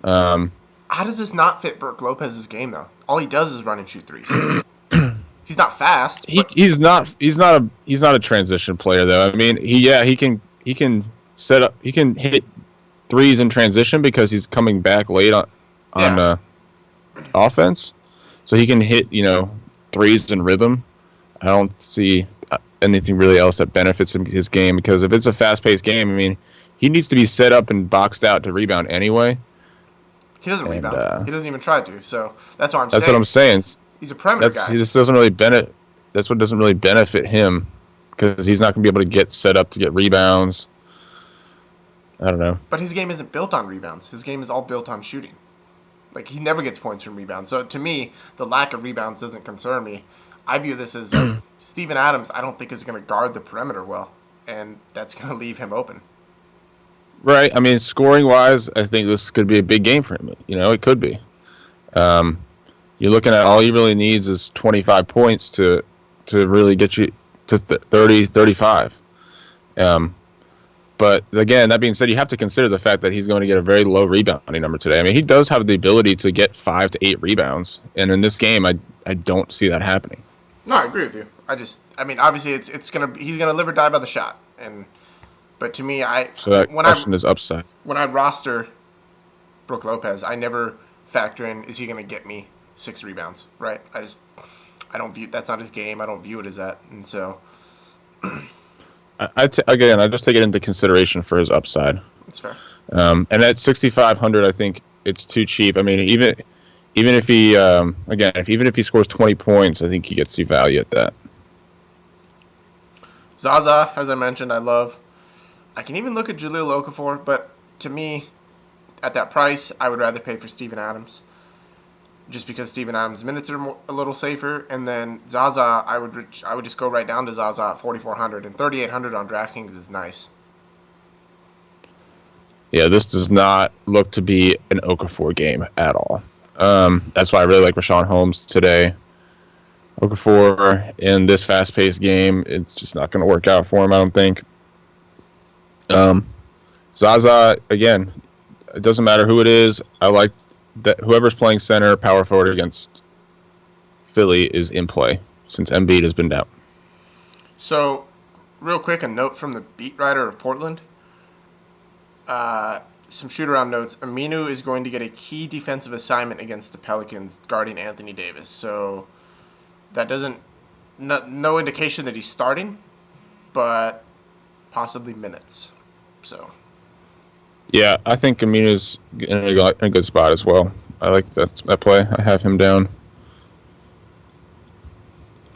How does this not fit Brook Lopez's game though? All he does is run and shoot threes. He's not fast. He's not a transition player though. I mean, he can set up. He can hit threes in transition because he's coming back late on offense. So he can hit, threes in rhythm. I don't see anything really else that benefits his game because if it's a fast-paced game, I mean, he needs to be set up and boxed out to rebound anyway. He doesn't rebound. He doesn't even try to. So that's what I'm saying. That's what I'm saying. He's a perimeter guy. He just doesn't really benefit. That's what doesn't really benefit him because he's not going to be able to get set up to get rebounds. I don't know. But his game isn't built on rebounds. His game is all built on shooting. Like, he never gets points from rebounds. So, to me, the lack of rebounds doesn't concern me. I view this as Steven Adams, I don't think is going to guard the perimeter well. And that's going to leave him open. Right. I mean, scoring-wise, I think this could be a big game for him. It could be. You're looking at all he really needs is 25 points to really get you to 30, 35. But again, that being said, you have to consider the fact that he's going to get a very low rebounding number today. I mean, he does have the ability to get 5 to 8 rebounds, and in this game, I don't see that happening. No, I agree with you. Obviously, he's gonna live or die by the shot, but to me, question is upside. When I roster Brook Lopez, I never factor in is he gonna get me 6 rebounds, right? I don't view that's not his game. I don't view it as that, and so. I just take it into consideration for his upside. That's fair. And at 6,500, I think it's too cheap. I mean, even if he scores 20 points, I think he gets you value at that. Zaza, as I mentioned, I love. I can even look at Jahlil Okafor, but to me, at that price, I would rather pay for Steven Adams. Just because Steven Adams' minutes are a little safer, and then Zaza, I would just go right down to Zaza at 4,400, and 3,800 on DraftKings is nice. Yeah, this does not look to be an Okafor game at all. That's why I really like Rashawn Holmes today. Okafor in this fast-paced game, it's just not going to work out for him, I don't think. Zaza, again, it doesn't matter who it is. I like that whoever's playing center, power forward against Philly is in play since Embiid has been down. So, real quick, a note from the beat writer of Portland. Some shoot-around notes. Aminu is going to get a key defensive assignment against the Pelicans guarding Anthony Davis. So, that doesn't... No indication that he's starting, but possibly minutes. So... Yeah, I think Amina's in a good spot as well. I like that play. I have him down.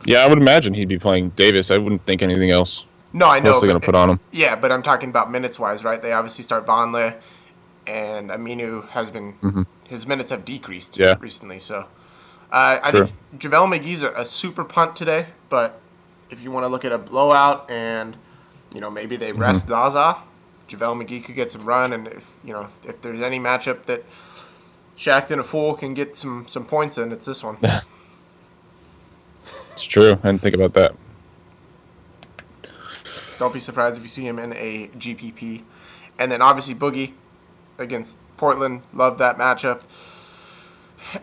Yeah, I would imagine he'd be playing Davis. I wouldn't think anything else. No, I know, mostly but going to put on him. yeah, but I'm talking about minutes wise, right? They obviously start Vonleh, and Aminu has been Hmm. his minutes have decreased Yeah, recently. So I true. think JaVale McGee's a super punt today, but if you want to look at a blowout and maybe they Hmm. rest Zaza, JaVale McGee could get some run, and if there's any matchup that Shaqtin' a Fool can get some points in, it's this one. It's true. I didn't think about that. Don't be surprised if you see him in a GPP. And then obviously Boogie against Portland. Love that matchup.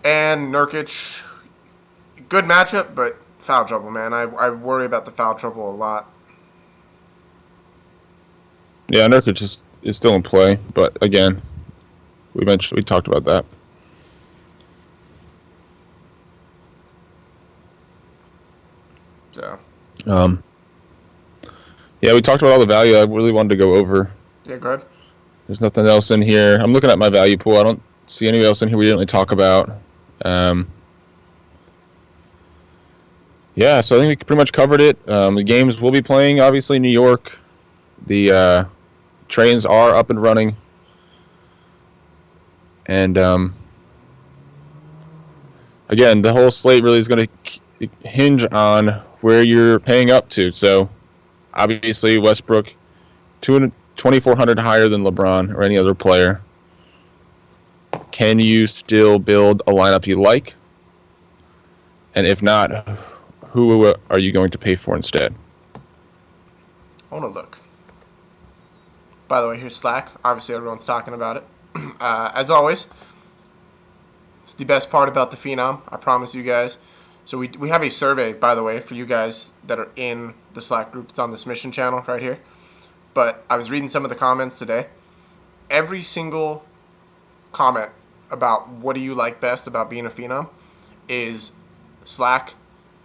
And Nurkic, good matchup, but foul trouble, man. I worry about the foul trouble a lot. Yeah, Nurkic is still in play, but again, we talked about that. So, Um, yeah, we talked about all the value I really wanted to go over. yeah, good. There's nothing else in here. I'm looking at my value pool. I don't see anything else in here we didn't really talk about. Um, yeah, so I think we pretty much covered it. The games we'll be playing, obviously, New York. The trains are up and running. And again, the whole slate really is going to hinge on where you're paying up to. So obviously, Westbrook, 2,400 higher than LeBron or any other player. Can you still build a lineup you like? And if not, who are you going to pay for instead? I want to look. By the way, here's Slack. Obviously, everyone's talking about it. As always, it's the best part about the Phenom. I promise you guys. So we have a survey, by the way, for you guys that are in the Slack group. It's on this mission channel right here. But I was reading some of the comments today. Every single comment about what do you like best about being a Phenom is Slack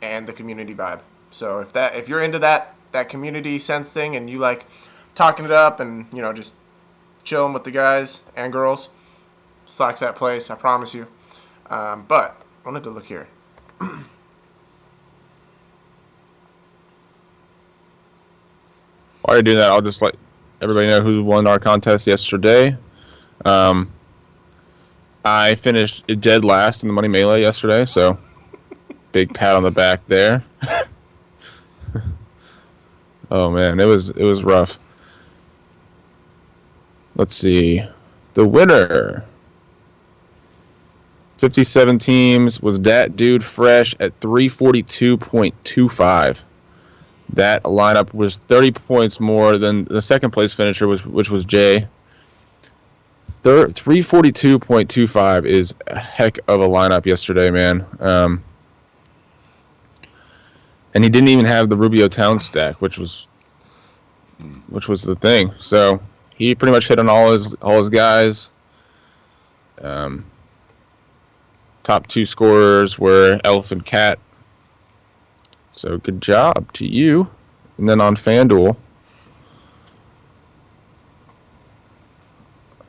and the community vibe. So if you're into that community sense thing and you like talking it up and just chilling with the guys and girls, Slack's that place. I promise you. But I wanted to look here. While you're doing that, I'll just let everybody know who won our contest yesterday. Um, I finished dead last in the Money Melee yesterday, so big pat on the back there. Oh man, it was rough. Let's see. The winner, 57 teams, was that dude fresh at 342.25. That lineup was 30 points more than the second place finisher, which was Jay. 342.25 is a heck of a lineup yesterday, man. And he didn't even have the Rubio Town stack, which was the thing. So he pretty much hit on all his guys. Top two scorers were Elf and Cat. So good job to you. And then on FanDuel,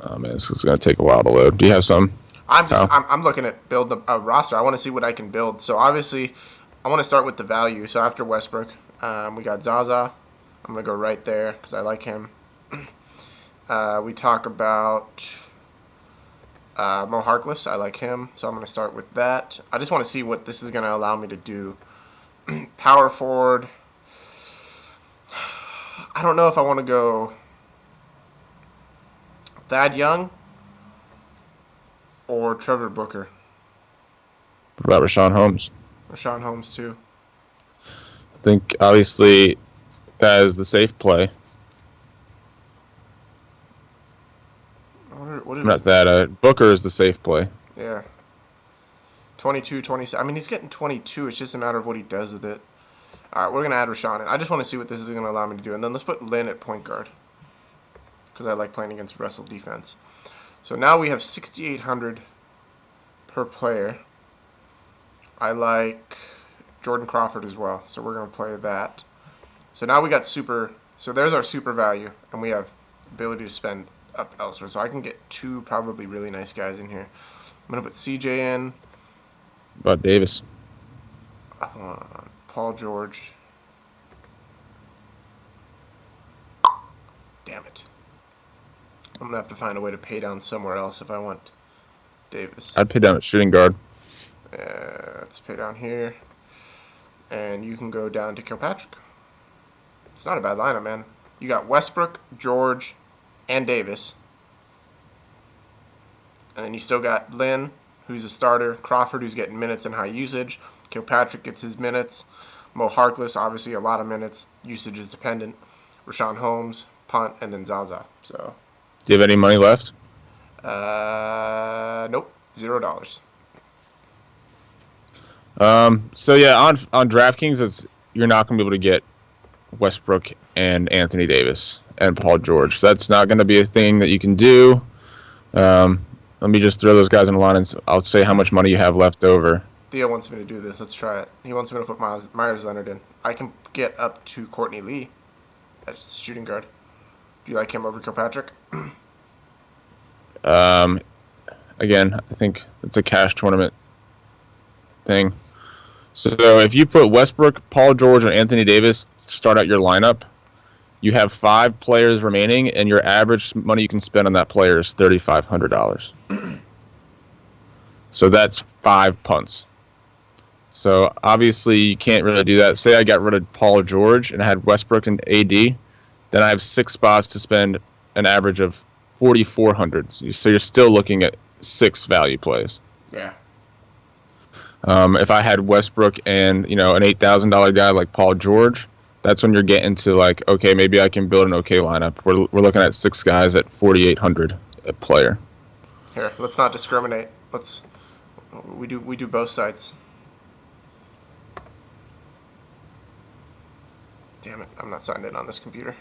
oh man, this is gonna take a while to load. Do you have some? Kyle? I'm looking at build a roster. I want to see what I can build. So obviously, I want to start with the value. So after Westbrook, we got Zaza. I'm gonna go right there because I like him. We talk about Mo Harkless. I like him, so I'm gonna start with that. I just want to see what this is gonna allow me to do. Power forward. I don't know if I want to go Thad Young or Trevor Booker What about Rashawn Holmes? or Sean Holmes too. I think obviously that is the safe play. What are Not that. Booker is the safe play. yeah. 22, 27. I mean, he's getting 22. It's just a matter of what he does with it. All right, we're going to add Rashawn in. I just want to see what this is going to allow me to do. And then let's put Lynn at point guard because I like playing against Russell defense. So now we have 6,800 per player. I like Jordan Crawford as well, so we're going to play that. So now we got super. So there's our super value, and we have ability to spend up elsewhere. So I can get two probably really nice guys in here. I'm going to put CJ in. But Davis. Paul George. Damn it. I'm going to have to find a way to pay down somewhere else if I want Davis. I'd pay down at shooting guard. Let's pay down here. And you can go down to Kilpatrick. It's not a bad lineup, man. You got Westbrook, George, and Davis. And then you still got Lynn, who's a starter. Crawford, who's getting minutes and high usage. Kilpatrick gets his minutes. Mo Harkless, obviously a lot of minutes. Usage is dependent. Rashawn Holmes, punt, and then Zaza. So, Do you have any money left? nope, $0. So yeah, on DraftKings, you're not going to be able to get Westbrook and Anthony Davis and Paul George. That's not going to be a thing that you can do. Let me just throw those guys in the line, and I'll say how much money you have left over. Theo wants me to do this. Let's try it. He wants me to put Myers Leonard in. I can get up to Courtney Lee as shooting guard. Do you like him over Kilpatrick? Again, I think it's a cash tournament thing. So if you put Westbrook, Paul George, and Anthony Davis to start out your lineup, you have 5 players remaining, and your average money you can spend on that player is $3,500. So that's 5 punts. So obviously you can't really do that. Say I got rid of Paul George and I had Westbrook and AD, then I have 6 spots to spend an average of $4,400. So you're still looking at 6 value plays. Yeah. If I had Westbrook and an $8,000 guy like Paul George, that's when you're getting to like, okay, maybe I can build an okay lineup. We're looking at 6 guys at $4,800 a player. Here, let's not discriminate. We do both sides. Damn it, I'm not signed in on this computer.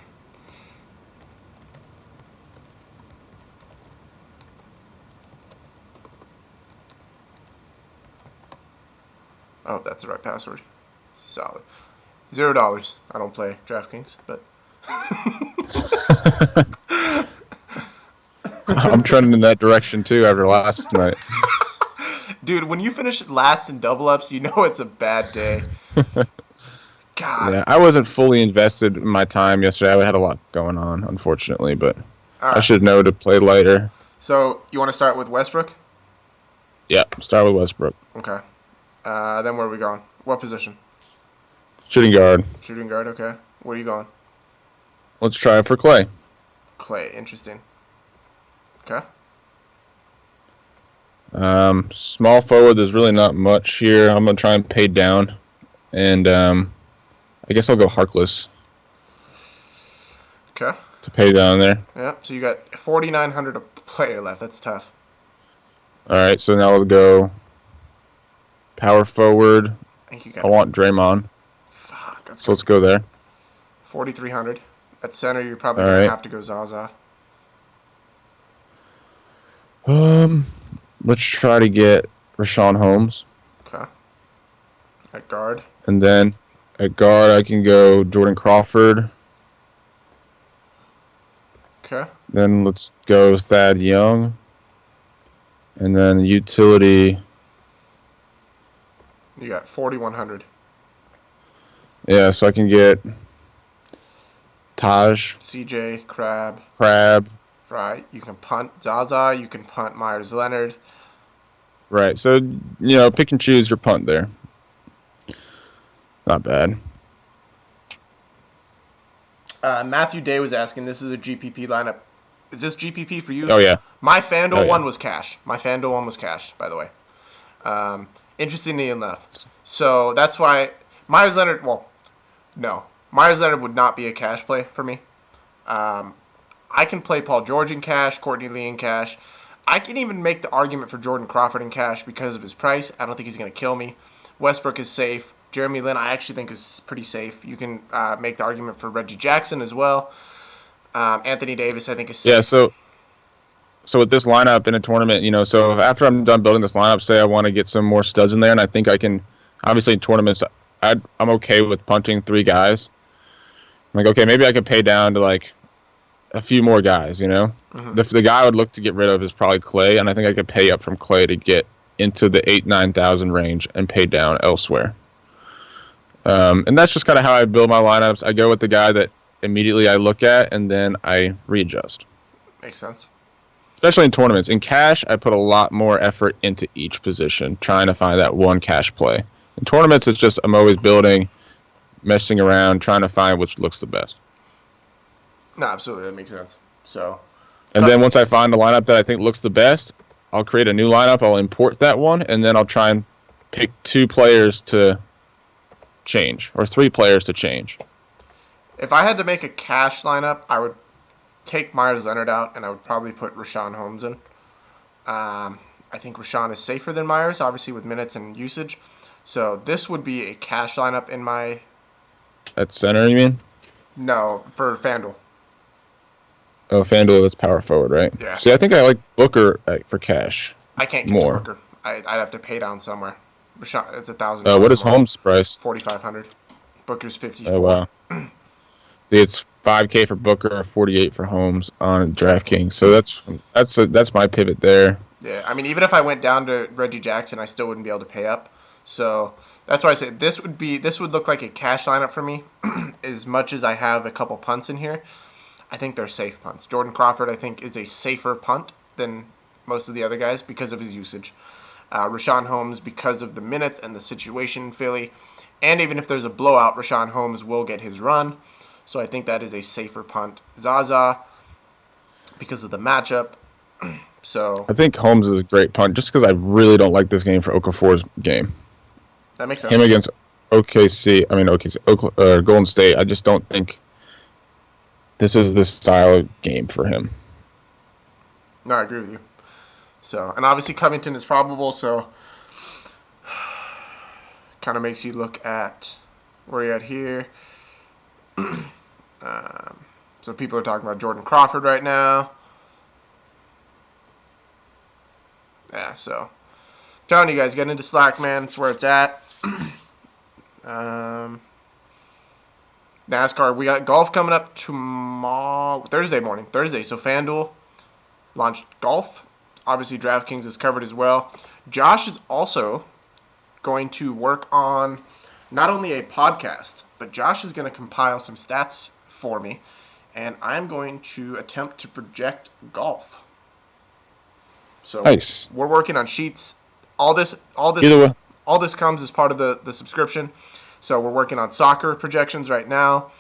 Oh, that's the right password. Solid. $0. I don't play DraftKings, but I'm trending in that direction too after last night. dude, when you finish last in double ups, you know it's a bad day. God. Yeah, I wasn't fully invested in my time yesterday. I had a lot going on, unfortunately, but All right. I should know to play later. So you want to start with Westbrook? Yeah, start with Westbrook. Okay. Then where are we going? What position? Shooting guard. Shooting guard, okay. Where are you going? Let's try it for Clay. Clay, interesting. Okay. Small forward, there's really not much here. I'm going to try and pay down. And I guess I'll go Harkless. Okay. To pay down there. Yeah, so you got 4,900 a player left. That's tough. All right, so now we'll go power forward. I think you got. I want Draymond. Fuck. That's So let's go there. 4,300. At center, you're probably All going to right. have to go Zaza. Let's try to get Rashawn Holmes. Okay. At guard. And then at guard, I can go Jordan Crawford. Okay. Then let's go Thad Young. And then utility. You got 4,100. Yeah, so I can get Taj, CJ, Crab. Right. You can punt Zaza. You can punt Myers Leonard. Right, so, pick and choose your punt there. Not bad. Matthew Day was asking, this is a GPP lineup. Is this GPP for you? Oh, yeah. My FanDuel Oh, yeah. one was cash. My FanDuel one was cash, by the way. Interestingly enough. So that's why Myers Leonard, no. Myers Leonard would not be a cash play for me. I can play Paul George in cash, Courtney Lee in cash. I can even make the argument for Jordan Crawford in cash because of his price. I don't think he's going to kill me. Westbrook is safe. Jeremy Lin, I actually think is pretty safe. You can make the argument for Reggie Jackson as well. Anthony Davis, I think, is safe. Yeah, so with this lineup in a tournament, so after I'm done building this lineup, say I want to get some more studs in there, and I think I can, obviously in tournaments, I'm okay with punting 3 guys. I'm like, okay, maybe I could pay down to like a few more guys, Mm-hmm. The guy I would look to get rid of is probably Clay, and I think I could pay up from Clay to get into the 8,000-9,000 range and pay down elsewhere. And that's just kind of how I build my lineups. I go with the guy that immediately I look at, and then I readjust. Makes sense. Especially in tournaments. In cash, I put a lot more effort into each position, trying to find that one cash play. In tournaments, it's just I'm always building, messing around, trying to find which looks the best. No, absolutely, that makes sense. So, and then once I find a lineup that I think looks the best, I'll create a new lineup, I'll import that one, and then I'll try and pick 2 players to change, or 3 players to change. If I had to make a cash lineup, I would take Myers Leonard out, and I would probably put Rashawn Holmes in. I think Rashawn is safer than Myers, obviously with minutes and usage. So this would be a cash lineup in my... At center, you mean? No, for FanDuel. Oh, FanDuel, that's power forward, right? Yeah. See, I think I like Booker for cash. I can't get more. To Booker. I'd have to pay down somewhere. Rashawn, it's $1,000. What is Holmes' price? $4,500. Booker's $54. Oh wow. See, it's $5K for Booker, $48 for Holmes on DraftKings. So that's my pivot there. Yeah, I mean, even if I went down to Reggie Jackson, I still wouldn't be able to pay up. So that's why I say this would look like a cash lineup for me. As much as I have a couple punts in here, I think they're safe punts. Jordan Crawford, I think, is a safer punt than most of the other guys because of his usage. Rashawn Holmes, because of the minutes and the situation in Philly. And even if there's a blowout, Rashawn Holmes will get his run. So I think that is a safer punt. Zaza, because of the matchup. So I think Holmes is a great punt just because I really don't like this game for Okafor's game. That makes sense. Him against Golden State. I just don't think this is the style of game for him. No, I agree with you. So, and obviously Covington is probable, so kind of makes you look at where you're at here. So people are talking about Jordan Crawford right now. Yeah, so I'm telling you guys, get into Slack, man. It's where it's at. NASCAR, we got golf coming up tomorrow, Thursday. So FanDuel launched golf. Obviously, DraftKings is covered as well. Josh is also going to work on not only a podcast, but Josh is going to compile some stats for me, and I'm going to attempt to project golf. So nice. We're working on sheets. All this comes as part of the subscription. So we're working on soccer projections right now.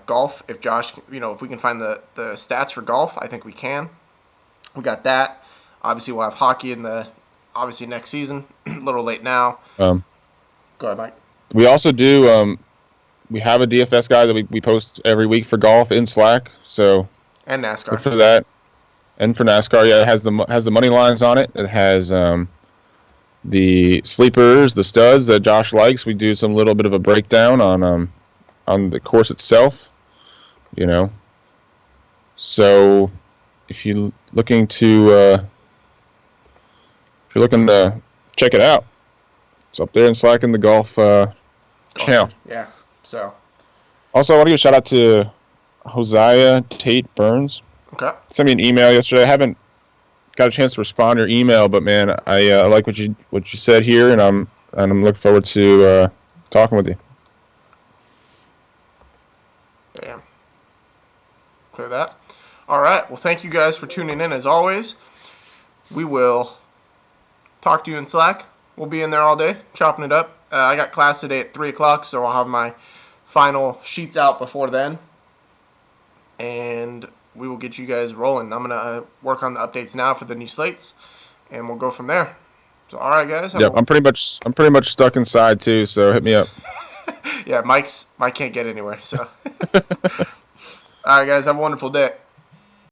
Golf, if Josh, if we can find the stats for golf, I think we can. We got that. Obviously, we'll have hockey in next season. A little late now. Go ahead, Mike. We also do. We have a DFS guy that we post every week for golf in Slack. So and NASCAR. Look for that. And for NASCAR, yeah, it has the money lines on it. It has the sleepers, the studs that Josh likes. We do some little bit of a breakdown on the course itself. So if you're looking to check it out, it's up there in Slack in the golf channel. Yeah. So. Also, I want to give a shout out to Hosea Tate Burns. Okay. Sent me an email yesterday. I haven't got a chance to respond to your email, but man, I like what you said here, and I'm looking forward to talking with you. Yeah. Clear that. All right. Well, thank you guys for tuning in as always. We will talk to you in Slack. We'll be in there all day, chopping it up. I got class today at 3 o'clock, so I'll have my final sheets out before then. And we will get you guys rolling. I'm going to work on the updates now for the new slates, and we'll go from there. So, all right, guys. Yep, I'm pretty much stuck inside, too, so hit me up. Yeah, Mike can't get anywhere, so. All right, guys. Have a wonderful day.